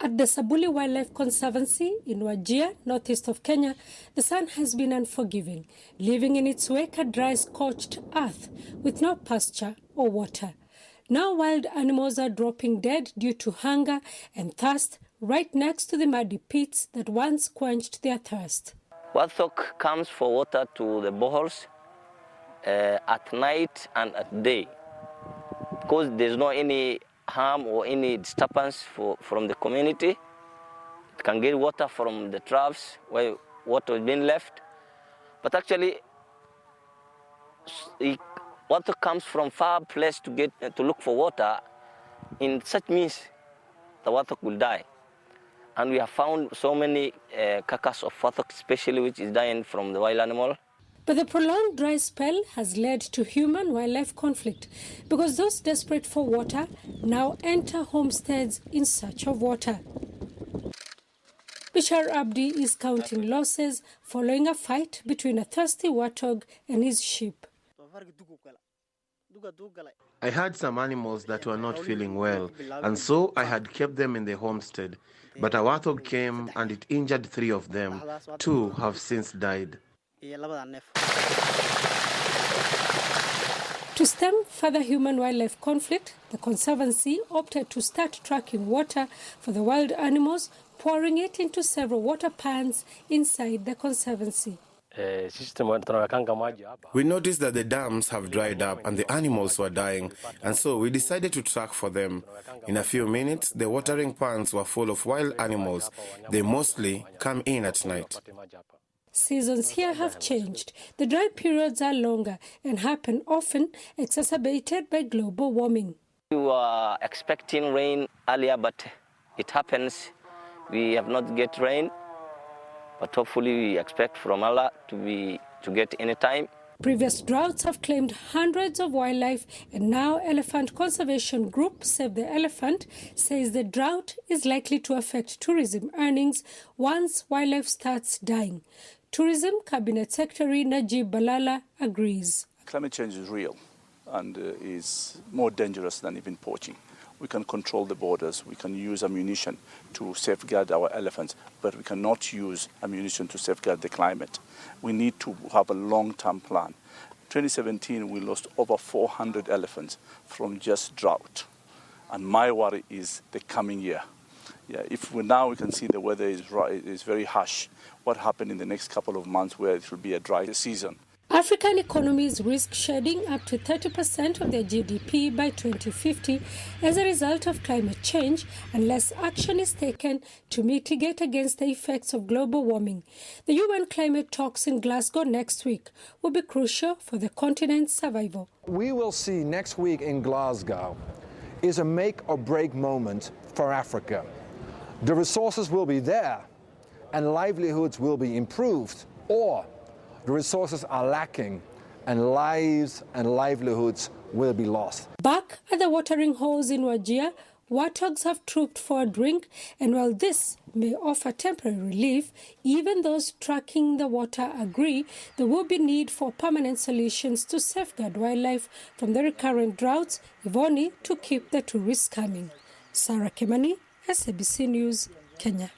At the Sabuli Wildlife Conservancy in Wajir, northeast of Kenya, the sun has been unforgiving, leaving in its wake a dry, scorched earth with no pasture or water. Now wild animals are dropping dead due to hunger and thirst right next to the muddy pits that once quenched their thirst. Warthog comes for water to the boreholes at night and at day, because there's no any harm or any disturbance from the community. It can get water from the troughs where water has been left. But actually, water comes from far place to look for water. In such means, the water will die. And we have found so many carcass of warthog, especially which is dying from the wild animal. But the prolonged dry spell has led to human-wildlife conflict because those desperate for water now enter homesteads in search of water. Bishar Abdi is counting losses following a fight between a thirsty warthog and his sheep. I had some animals that were not feeling well, and so I had kept them in the homestead. But a warthog came and it injured 3 of them. 2 have since died. To stem further human-wildlife conflict, the Conservancy opted to start tracking water for the wild animals, pouring it into several water pans inside the Conservancy. We noticed that the dams have dried up and the animals were dying, and so we decided to track for them. In a few minutes, the watering pans were full of wild animals. They mostly come in at night. Seasons here have changed. The dry periods are longer and happen often, exacerbated by global warming. We were expecting rain earlier, but it happens. We have not get rain, but hopefully we expect from Allah to get any time. Previous droughts have claimed hundreds of wildlife, and now elephant conservation group Save the Elephant says the drought is likely to affect tourism earnings once wildlife starts dying. Tourism Cabinet Secretary Najib Balala agrees. Climate change is real and is more dangerous than even poaching. We can control the borders, we can use ammunition to safeguard our elephants, but we cannot use ammunition to safeguard the climate. We need to have a long-term plan. 2017, we lost over 400 elephants from just drought. And my worry is the coming year. If we can see the weather is very harsh, what happened in the next couple of months where it will be a dry season? African economies risk shedding up to 30% of their GDP by 2050 as a result of climate change unless action is taken to mitigate against the effects of global warming. The UN climate talks in Glasgow next week will be crucial for the continent's survival. We will see next week in Glasgow is a make or break moment for Africa. The resources will be there and livelihoods will be improved, or the resources are lacking and lives and livelihoods will be lost. Back at the watering holes in Wajir, warthogs have trooped for a drink, and while this may offer temporary relief, even those tracking the water agree there will be need for permanent solutions to safeguard wildlife from the recurrent droughts, if only to keep the tourists coming. Sarah Kimani, SABC News, Kenya.